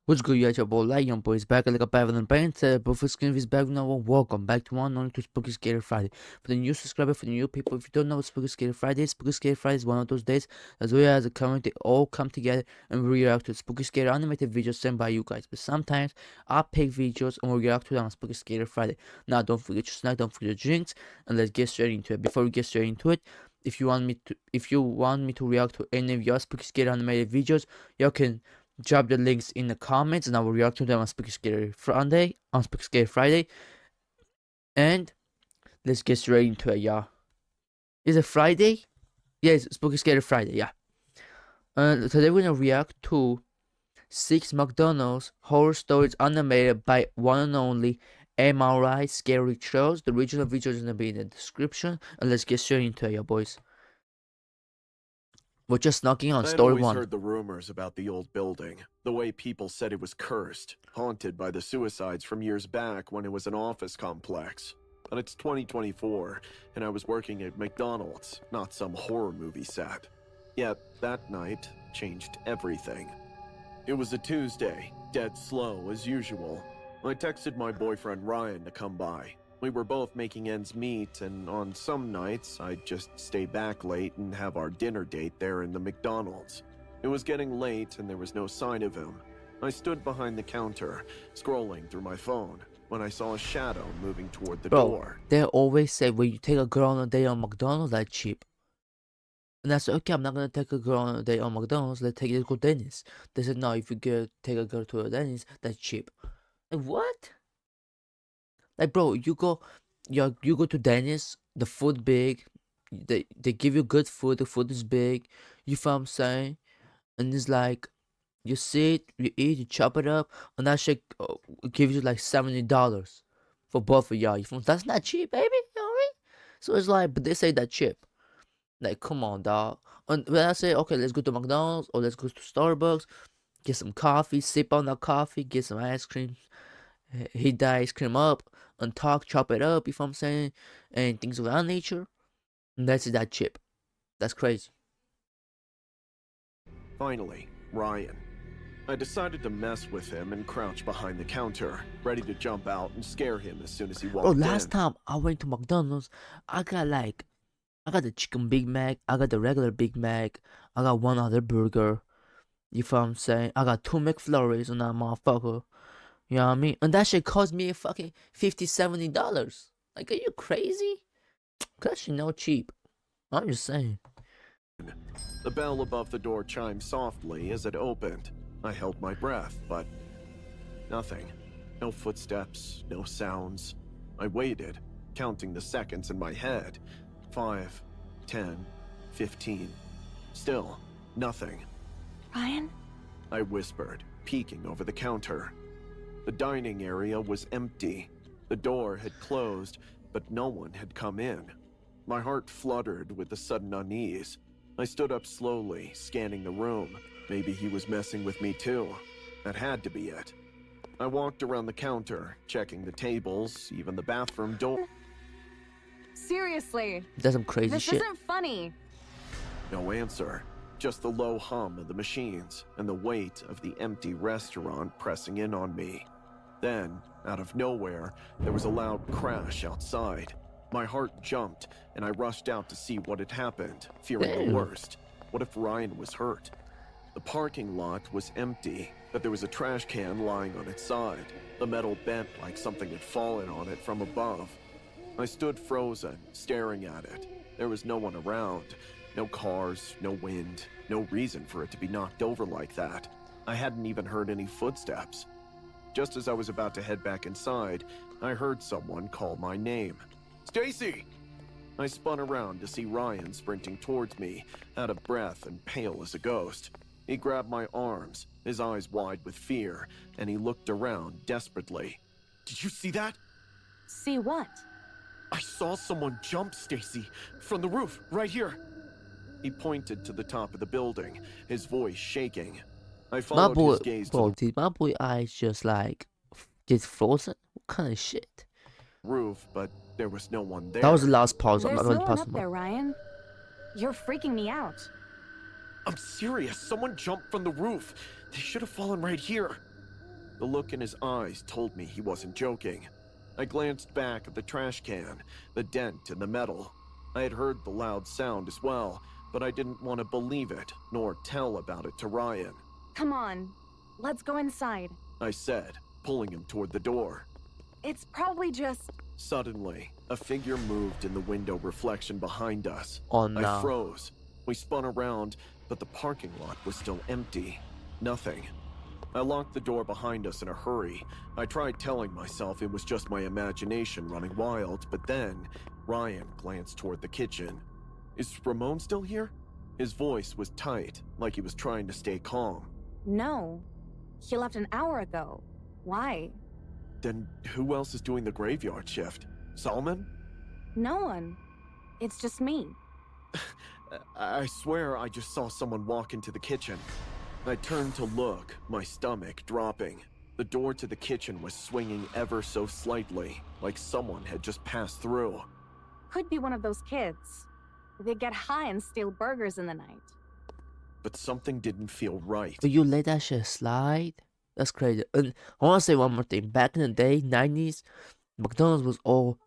What's good, you at your boy Light, young boys back like a better than band said, but for skin is back now. Welcome back to one only to Spooky Scary Friday. For the new subscriber, for the new people, if you don't know what Spooky Scary Friday is one of those days as we as a community all come together and we react to Spooky Scary animated videos sent by you guys. But sometimes I pick videos and we react to them on Spooky Scary Friday. Now don't forget your snack, don't forget your drinks, and let's get straight into it. Before we get straight into it, if you want me to react to any of your Spooky Scary animated videos, you can drop the links in the comments and I will react to them on Spooky Scary Friday. And let's get straight into it, y'all. Is it Friday? Yeah, it's Spooky Scary Friday, yeah. Today we're gonna react to 6 McDonald's horror stories animated by one and only MRI Scary Trails. The original video is gonna be in the description. And let's get straight into it, y'all boys. We're just knocking on story one. I heard the rumors about the old building, the way people said it was cursed, haunted by the suicides from years back when it was an office complex. But it's 2024, and I was working at McDonald's, not some horror movie set. Yet, that night changed everything. It was a Tuesday, dead slow as usual. I texted my boyfriend Ryan to come by. We were both making ends meet, and on some nights, I'd just stay back late and have our dinner date there in the McDonald's. It was getting late, and there was no sign of him. I stood behind the counter, scrolling through my phone, when I saw a shadow moving toward the door. They always say when you take a girl on a date on McDonald's, that's cheap. And I said, okay, I'm not gonna take a girl on a date on McDonald's, let's take it to Denny's. They said, no, if you take a girl to a Denny's, that's cheap. Like, what? Like, bro, you go to Denny's, the food big, they give you good food, the food is big, you feel what I'm saying? And it's like, you sit, you eat, you chop it up, and that shit gives you like $70 for both of y'all. That's not cheap, baby, you know what I mean? So it's like, but they say that cheap. Like, come on, dog. And when I say, okay, let's go to McDonald's or let's go to Starbucks, get some coffee, sip on that coffee, get some ice cream, heat the ice cream up, and chop it up, you know what I'm saying? And things of that nature. And that's that chip. That's crazy. Finally, Ryan. I decided to mess with him and crouch behind the counter, ready to jump out and scare him as soon as he walked in. Last time I went to McDonald's, I got the chicken Big Mac, I got the regular Big Mac, I got one other burger, you feel what I'm saying? I got 2 McFlurries on that motherfucker. You know what I mean? And that shit cost me a fucking $50-$70. Like, are you crazy? That shit no cheap. I'm just saying. The bell above the door chimed softly as it opened. I held my breath, but nothing. No footsteps, no sounds. I waited, counting the seconds in my head. 5, 10, 15. Still, nothing. Ryan? I whispered, peeking over the counter. The dining area was empty. The door had closed, but no one had come in. My heart fluttered with a sudden unease. I stood up slowly, scanning the room. Maybe he was messing with me too. That had to be it. I walked around the counter, checking the tables, even the bathroom door. Seriously. That's some crazy shit. This isn't funny. No answer. Just the low hum of the machines and the weight of the empty restaurant pressing in on me. Then, out of nowhere, there was a loud crash outside. My heart jumped, and I rushed out to see what had happened, fearing the worst. What if Ryan was hurt? The parking lot was empty, but there was a trash can lying on its side. The metal bent like something had fallen on it from above. I stood frozen, staring at it. There was no one around. No cars, no wind, no reason for it to be knocked over like that. I hadn't even heard any footsteps. Just as I was about to head back inside, I heard someone call my name. Stacy! I spun around to see Ryan sprinting towards me, out of breath and pale as a ghost. He grabbed my arms, his eyes wide with fear, and he looked around desperately. Did you see that? See what? I saw someone jump, Stacy, from the roof, right here. He pointed to the top of the building, his voice shaking. I followed his gaze did my boy eyes just like get frozen? What kind of shit? Roof, but there was no one there. That was the last pause. There's no one up there, Ryan. You're freaking me out. I'm serious. Someone jumped from the roof. They should have fallen right here. The look in his eyes told me he wasn't joking. I glanced back at the trash can, the dent in the metal. I had heard the loud sound as well, but I didn't want to believe it, nor tell about it to Ryan. Come on, let's go inside. I said, pulling him toward the door. It's probably just... Suddenly, a figure moved in the window reflection behind us. Oh no. I froze. We spun around, but the parking lot was still empty. Nothing. I locked the door behind us in a hurry. I tried telling myself it was just my imagination running wild, but then Ryan glanced toward the kitchen. Is Ramon still here? His voice was tight, like he was trying to stay calm. No. He left an hour ago. Why? Then who else is doing the graveyard shift? Solomon? No one. It's just me. I swear I just saw someone walk into the kitchen. I turned to look, my stomach dropping. The door to the kitchen was swinging ever so slightly, like someone had just passed through. Could be one of those kids. They get high and steal burgers in the night. But something didn't feel right. But you let that shit slide? That's crazy. And I want to say one more thing. Back in the day, 90s, McDonald's was all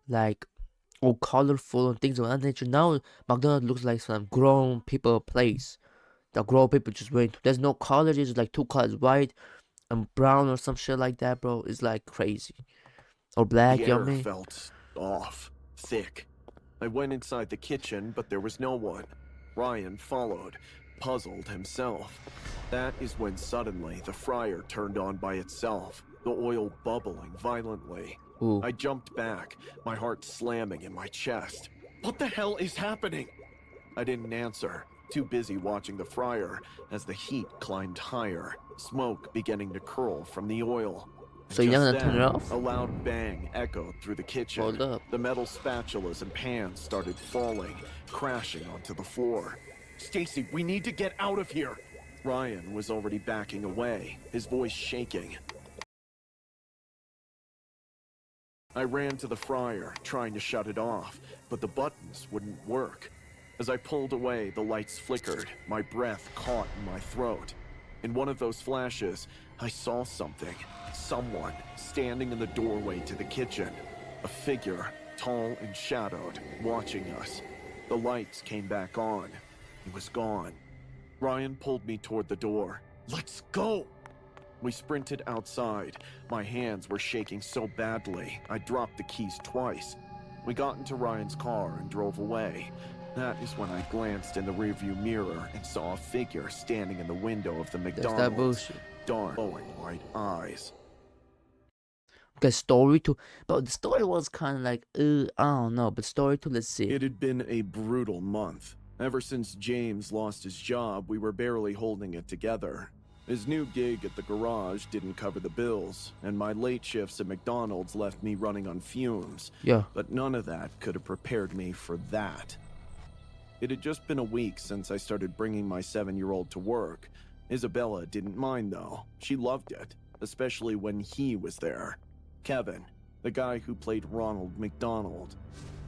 colorful and things of that nature. Now, McDonald's looks like some grown people place. The grown people just went to. There's no colors. It's like two colors, white and brown or some shit like that, bro. It's like crazy. Or black, The you know air what I mean? felt off, thick. I went inside the kitchen, but there was no one. Ryan followed, puzzled himself. That is when suddenly the fryer turned on by itself, the oil bubbling violently. Ooh. I jumped back, my heart slamming in my chest. What the hell is happening? I didn't answer, too busy watching the fryer as the heat climbed higher, smoke beginning to curl from the oil. So you're Just gonna turn it then, off? A loud bang echoed through the kitchen. Hold up. The metal spatulas and pans started falling, crashing onto the floor. Stacy, we need to get out of here! Ryan was already backing away, his voice shaking. I ran to the fryer, trying to shut it off, but the buttons wouldn't work. As I pulled away, the lights flickered, my breath caught in my throat. In one of those flashes, I saw something. Someone standing in the doorway to the kitchen. A figure, tall and shadowed, watching us. The lights came back on. He was gone. Ryan pulled me toward the door. Let's go! We sprinted outside. My hands were shaking so badly, I dropped the keys twice. We got into Ryan's car and drove away. That is when I glanced in the rearview mirror and saw a figure standing in the window of the That's McDonald's. that bullshit. Dark, glowing white eyes. Okay, story 2. But the story was kind of like, I don't know. But story 2, let's see. It had been a brutal month. Ever since James lost his job, we were barely holding it together. His new gig at the garage didn't cover the bills, and my late shifts at McDonald's left me running on fumes. Yeah. But none of that could have prepared me for that. It had just been a week since I started bringing my 7-year-old to work. Isabella didn't mind though. She loved it, especially when he was there. Kevin, the guy who played Ronald McDonald.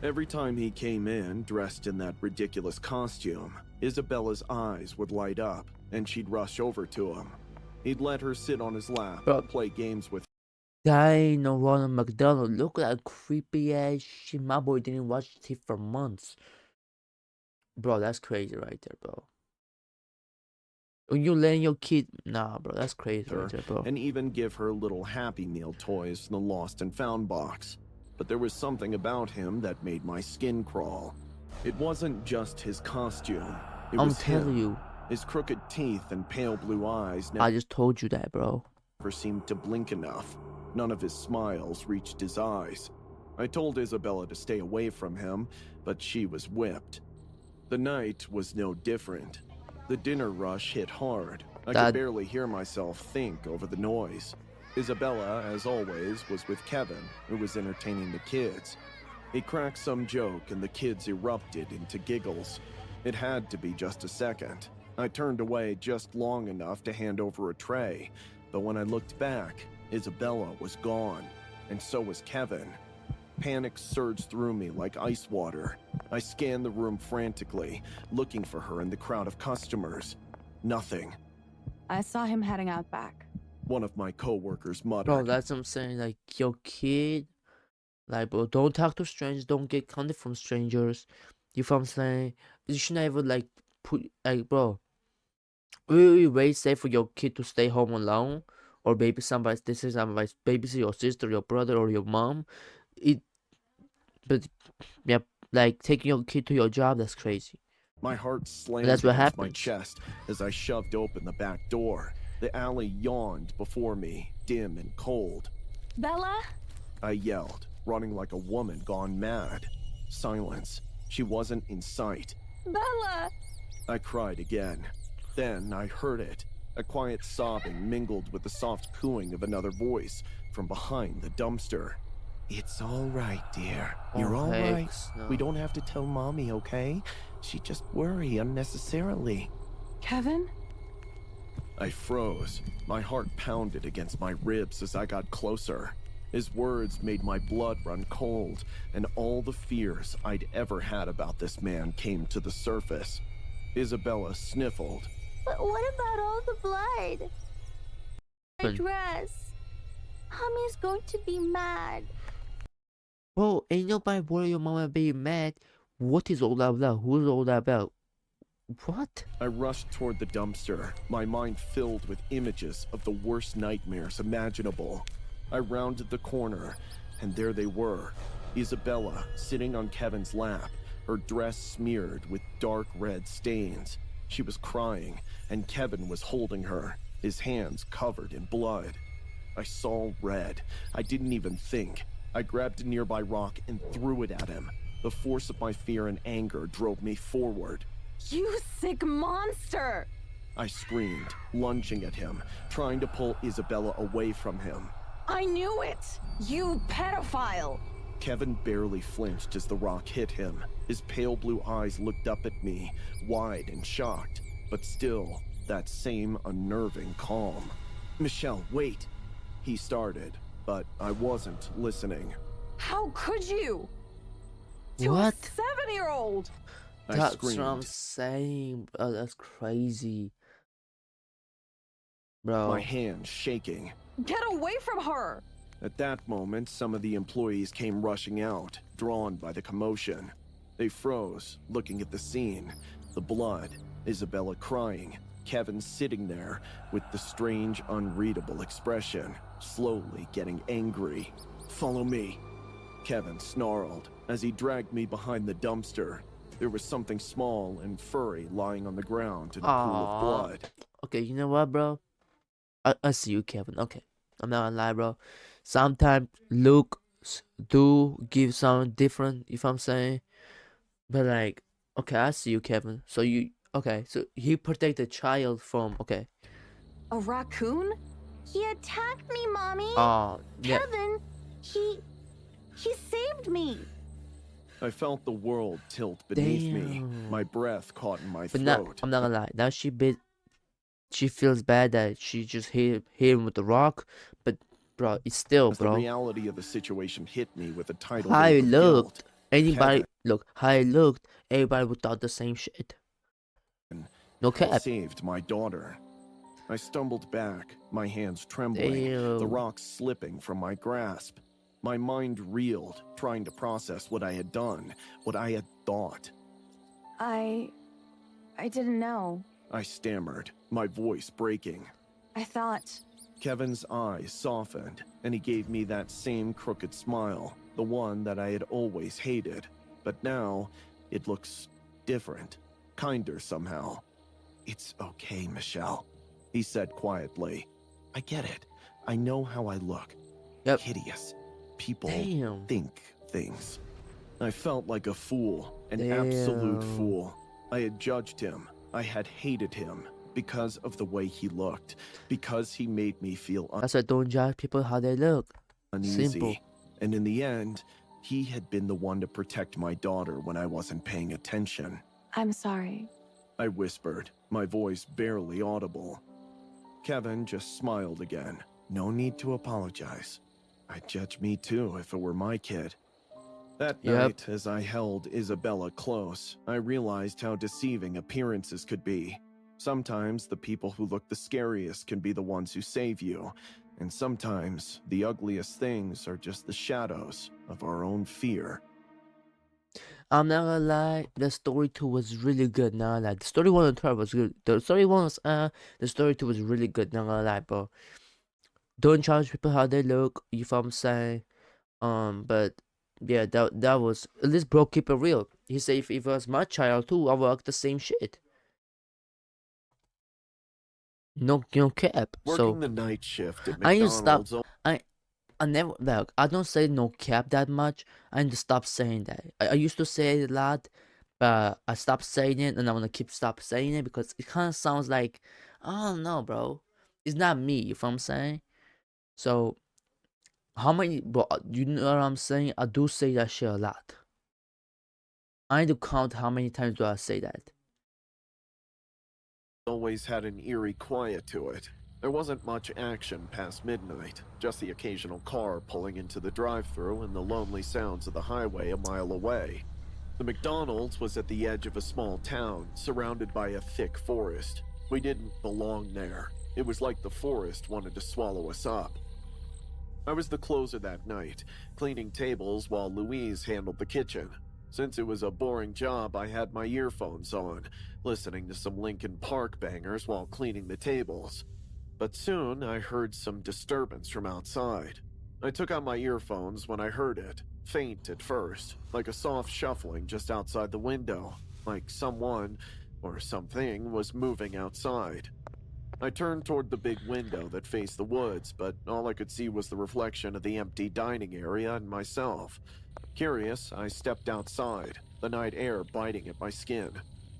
Every time he came in, dressed in that ridiculous costume, Isabella's eyes would light up, and she'd rush over to him. He'd let her sit on his lap and play games with That ain't no Ronald McDonald. Look at that creepy ass shit. My boy didn't watch TV for months. Bro, that's crazy right there, bro. When you letting your kid... Nah, bro, that's crazy her, right there, bro. and even give her little Happy Meal toys in the lost and found box. But there was something about him that made my skin crawl. It wasn't just his costume. It I'm was telling him. you. His crooked teeth and pale blue eyes I just told you that, bro. never seemed to blink enough. None of his smiles reached his eyes. I told Isabella to stay away from him, but she was whipped. The night was no different. The dinner rush hit hard. I could barely hear myself think over the noise. Isabella, as always, was with Kevin, who was entertaining the kids. He cracked some joke and the kids erupted into giggles. It had to be just a second. I turned away just long enough to hand over a tray, but when I looked back, Isabella was gone, and so was Kevin. Panic surged through me like ice water. I scanned the room frantically, looking for her in the crowd of customers. Nothing. I saw him heading out back. one of my coworkers Bro, muttered. that's what I'm saying. Like, your kid, like, bro, don't talk to strangers. Don't get content from strangers. You feel what I'm saying? You should never, like, put, like, bro, will you wait safe for your kid to stay home alone? Or maybe somebody, this is somebody, babysit your sister, your brother, or your mom? But, yeah, like, taking your kid to your job, that's crazy. My heart And slammed that's what against my happens. chest as I shoved open the back door. The alley yawned before me, dim and cold. Bella? I yelled, running like a woman gone mad. Silence. She wasn't in sight. Bella! I cried again. Then I heard it. A quiet sobbing mingled with the soft cooing of another voice from behind the dumpster. It's all right, dear. You're all right. Hex, no. We don't have to tell Mommy, okay? She just worry unnecessarily. Kevin? I froze. My heart pounded against my ribs as I got closer. His words made my blood run cold, and all the fears I'd ever had about this man came to the surface. Isabella sniffled. But what about all the blood? My dress. Mommy's going to be mad. Bro, ain't nobody worry your mama being mad. What is all that about? Who's all that about? What? I rushed toward the dumpster, my mind filled with images of the worst nightmares imaginable. I rounded the corner, and there they were. Isabella sitting on Kevin's lap, her dress smeared with dark red stains. She was crying, and Kevin was holding her, his hands covered in blood. I saw red. I didn't even think. I grabbed a nearby rock and threw it at him. The force of my fear and anger drove me forward. You sick monster! I screamed, lunging at him, trying to pull Isabella away from him. I knew it! You pedophile! Kevin barely flinched as the rock hit him. His pale blue eyes looked up at me, wide and shocked, but still, that same unnerving calm. Michelle, wait! He started, but I wasn't listening. How could you? To What? a 7-year-old! I That's what I'm screamed, saying, bro. That's crazy. Bro. my hands shaking. Get away from her! At that moment, some of the employees came rushing out, drawn by the commotion. They froze, looking at the scene. The blood, Isabella crying, Kevin sitting there with the strange, unreadable expression, slowly getting angry. Follow me, Kevin snarled as he dragged me behind the dumpster. There was something small and furry lying on the ground in a pool of Aww. blood. Okay, you know what, bro? I see you, Kevin. Okay. I'm not gonna lie, bro. Sometimes looks do give something different, if I'm saying. But like, okay, I see you, Kevin. So so he protect the child from, okay. A raccoon? He attacked me, Mommy. Yeah. Kevin, he saved me. I felt the world tilt beneath me. Damn. My breath caught in my But now, throat. I'm not gonna lie. Now she feels bad that she just hit him with the rock. But bro, it's still, As the bro. reality of the situation hit me with a tidal How wave it of looked. guilt. Anybody Kevin. how it looked. Everybody would thought the same shit. No had cap. saved my daughter. I stumbled back, my hands trembling, the Damn. rock slipping from my grasp. My mind reeled, trying to process what I had done, what I had thought. I didn't know. I stammered, my voice breaking. I thought... Kevin's eyes softened, and he gave me that same crooked smile, the one that I had always hated. But now, it looks different, kinder somehow. It's okay, Michelle, he said quietly. I get it. I know how I look. Yep. Hideous. People Damn. think things. I felt like a fool, an Damn. absolute fool. I had judged him. I had hated him because of the way he looked, because he made me feel That's why don't judge people how they look. uneasy. Simple. And in the end, he had been the one to protect my daughter when I wasn't paying attention. I'm sorry. I whispered, my voice barely audible. Kevin just smiled again. No need to apologize. I'd judge me too if it were my kid. That Yep. night, as I held Isabella close, I realized how deceiving appearances could be. Sometimes the people who look the scariest can be the ones who save you, and sometimes the ugliest things are just the shadows of our own fear. I'm not gonna lie, the story 2 was really good, not gonna lie. The story 1 and 12 was good. The story 1 was the story 2 was really good, not gonna lie, bro. Don't judge people how they look, you know what I'm saying? But yeah, that was, at least bro keep it real. He said if it was my child too, I would act the same shit. No cap. Working So the night shift at I need to stop. McDonald's. I never, like, I don't say no cap that much. I need to stop saying that. I used to say it a lot, but I stopped saying it, and I want to stop saying it because it kind of sounds like, I don't know, bro. It's not me, you know what I'm saying? So, how many, bro, you know what I'm saying? I do say that shit a lot. I need to count how many times do I say that. Always had an eerie quiet to it. There wasn't much action past midnight, just the occasional car pulling into the drive-thru and the lonely sounds of the highway a mile away. The McDonald's was at the edge of a small town, surrounded by a thick forest. We didn't belong there. It was like the forest wanted to swallow us up. I was the closer that night, cleaning tables while Louise handled the kitchen. Since it was a boring job, I had my earphones on, listening to some Linkin Park bangers while cleaning the tables. But soon, I heard some disturbance from outside. I took out my earphones when I heard it, faint at first, like a soft shuffling just outside the window, like someone, or something, was moving outside. I turned toward the big window that faced the woods, but all I could see was the reflection of the empty dining area and myself. Curious, I stepped outside, the night air biting at my skin.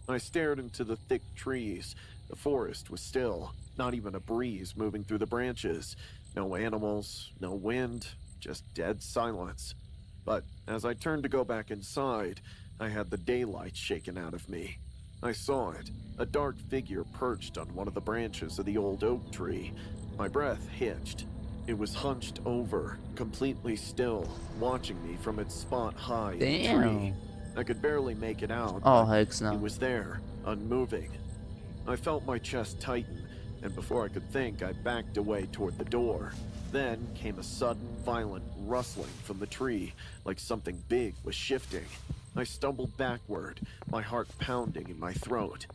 I stared into the thick trees. The forest was still, not even a breeze moving through the branches. No animals, no wind, just dead silence. But as I turned to go back inside, I had the daylight shaken out of me. I saw it, a dark figure perched on one of the branches of the old oak tree. My breath hitched. It was hunched over, completely still, watching me from its spot high in the tree. I could barely make it out, but it was there, unmoving. I felt my chest tighten, and before I could think, I backed away toward the door. Then came a sudden, violent rustling from the tree, like something big was shifting. I stumbled backward, my heart pounding in my throat.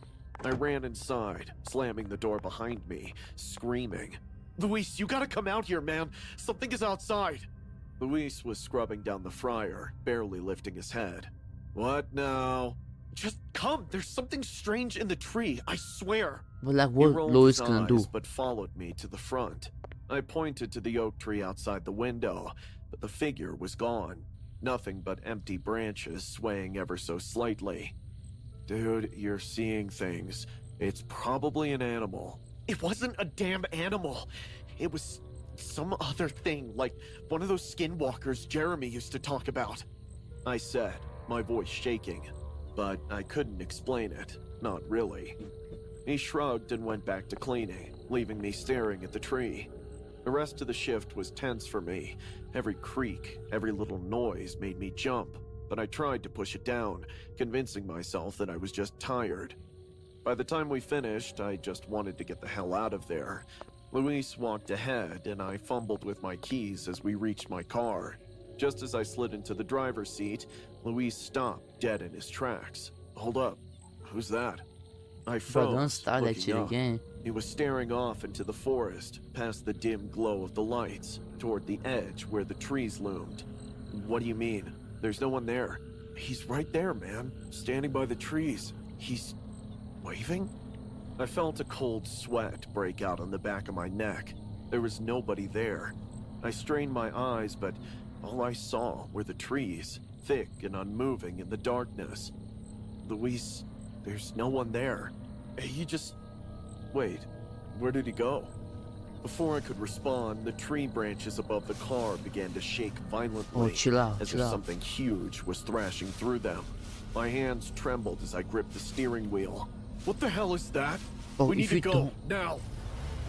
I ran inside, slamming the door behind me, screaming. "Luis, you gotta come out here, man! Something is outside!" Luis was scrubbing down the fryer, barely lifting his head. "What now?" "Just come! There's something strange in the tree, I swear!" Well, like, what Luis gonna do? But followed me to the front. I pointed to the oak tree outside the window, but the figure was gone. Nothing but empty branches swaying ever so slightly. "Dude, you're seeing things. It's probably an animal." "It wasn't a damn animal. It was some other thing, like one of those skinwalkers Jeremy used to talk about," I said, my voice shaking. But I couldn't explain it. Not really. He shrugged and went back to cleaning, leaving me staring at the tree. The rest of the shift was tense for me. Every creak, every little noise made me jump, but I tried to push it down, convincing myself that I was just tired. By the time we finished, I just wanted to get the hell out of there. Luis walked ahead, and I fumbled with my keys as we reached my car. Just as I slid into the driver's seat, Luis stopped dead in his tracks. "Hold up. Who's that?" I froze, Bro, don't start that shit again. He was staring off into the forest, past the dim glow of the lights, toward the edge where the trees loomed. "What do you mean? There's no one there." "He's right there, man. Standing by the trees. He's waving?" I felt a cold sweat break out on the back of my neck. There was nobody there. I strained my eyes, but all I saw were the trees, thick and unmoving in the darkness. "Luis, there's no one there. He just... Wait, where did he go?" Before I could respond, the tree branches above the car began to shake violently, Oh, chill out, as chill if out. something huge was thrashing through them. My hands trembled as I gripped the steering wheel. "What the hell is that? Oh, We need if to you go, don't- now!"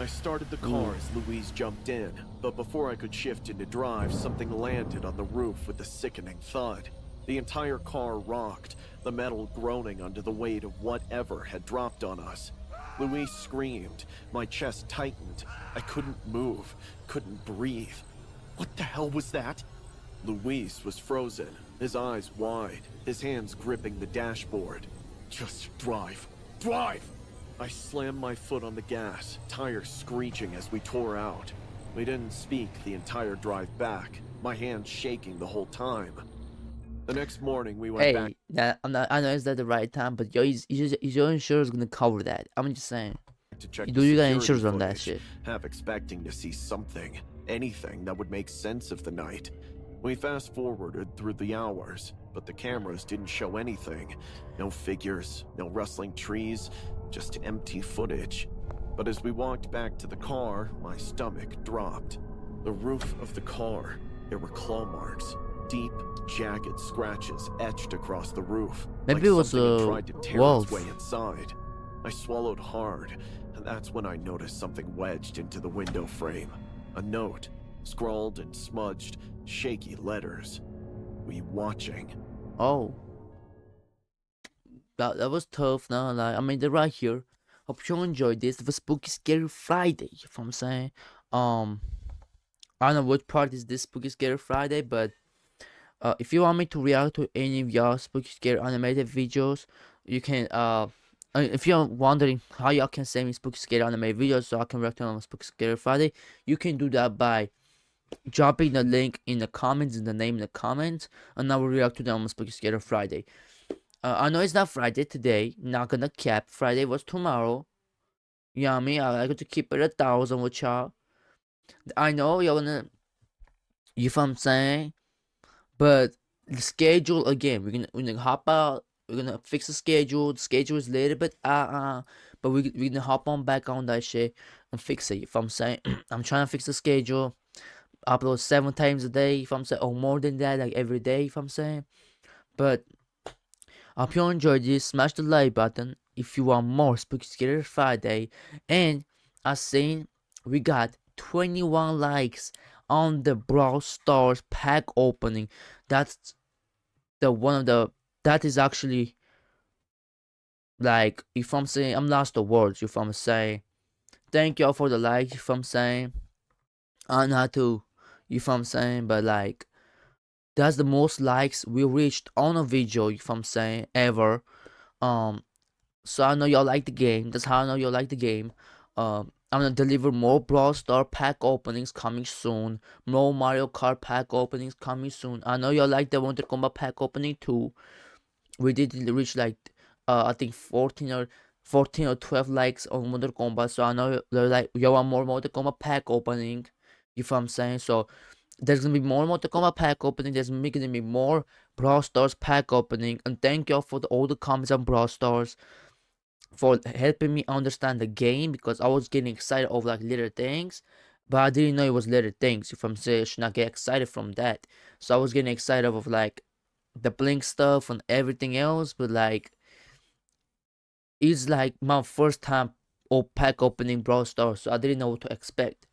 I started the car as Louise jumped in, but before I could shift into drive, something landed on the roof with a sickening thud. The entire car rocked, the metal groaning under the weight of whatever had dropped on us. Louise screamed. My chest tightened. I couldn't move, couldn't breathe. What the hell was that? Luis was frozen, his eyes wide, his hands gripping the dashboard. Just drive. Drive! I slammed my foot on the gas, tires screeching as we tore out. We didn't speak the entire drive back, my hands shaking the whole time. The next morning we went back Hey, I know it's not the right time, but your insurance gonna cover that. I'm just saying. to check Do the you got security insurance on that footage, shit? half expecting to see something, anything that would make sense of the night. We fast-forwarded through the hours, but the cameras didn't show anything. No figures, no rustling trees, just empty footage. But as we walked back to the car, my stomach dropped. The roof of the car, there were claw marks. Deep, jagged scratches etched across the roof. Maybe like it was something had a tried to tear wolf. its way inside. I swallowed hard, and that's when I noticed something wedged into the window frame. A note, scrawled in smudged, shaky letters. We watching. Oh, that was tough. No, like I mean, they're right here. Hope you enjoyed this. It was Spooky Scary Friday. You know what I'm saying? I don't know which part is this Spooky Scary Friday, but if you want me to react to any of y'all Spooky Scary animated videos, you can if you're wondering how y'all can send me Spooky Scary animated videos so I can react to them on Spooky Scary Friday, you can do that by dropping the link in the comments, in the name in the comments, and I will react to them on Spooky Scary Friday. I know it's not Friday today, not gonna cap. Friday was tomorrow. You know what I mean? I like to keep it 1,000 with y'all. I know y'all gonna, you know what I'm saying? But the schedule again, we're gonna hop out. We're gonna fix the schedule. The schedule is a little bit but we're gonna hop on back on that shit and fix it. If I'm saying, I'm trying to fix the schedule. Upload 7 times a day. If I'm saying, or more than that, like every day. If I'm saying, but I hope you enjoyed this. Smash the like button if you want more Spooky Scary Friday. And I seen we got 21 likes on the Brawl Stars pack opening. That's the one of the, that is actually, like, if I'm saying, I'm lost the words. If I'm saying, thank y'all for the likes. If I'm saying, I don't know how to, if I'm saying, but like, that's the most likes we reached on a video. If I'm saying, ever. So I know y'all like the game. That's how I know y'all like the game. I'm gonna deliver more Brawl Star pack openings coming soon. More Mario Kart pack openings coming soon. I know y'all like the Wonder Kombat pack opening too. We did reach like I think 14 or 12 likes on Wonder Kombat. So I know they're like, y'all want more Mortal Kombat pack opening. You know what I'm saying? So there's gonna be more Mortal Kombat pack opening. There's gonna be more Brawl Stars pack opening. And thank y'all for all the comments on Brawl Stars, for helping me understand the game, because I was getting excited over like little things, but I didn't know it was little things. If I'm saying, I should not get excited from that. So I was getting excited of like the blink stuff and everything else, but like it's like my first time pack opening Brawl Stars, so I didn't know what to expect.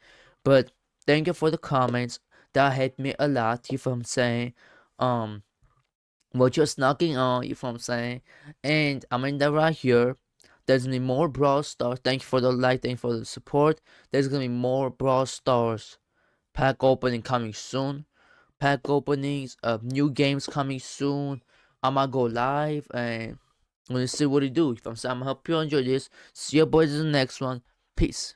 But thank you for the comments. That helped me a lot. If I'm saying, what you're snacking on, if I'm saying, and I'm in that right here. There's gonna be more Brawl Stars. Thank you for the like, thank you for the support. There's gonna be more Brawl Stars pack opening coming soon. Pack openings, new games coming soon. I'm gonna go live and I'm gonna see what it do. If I'm saying, I'm gonna help you enjoy this. See you boys in the next one. Peace.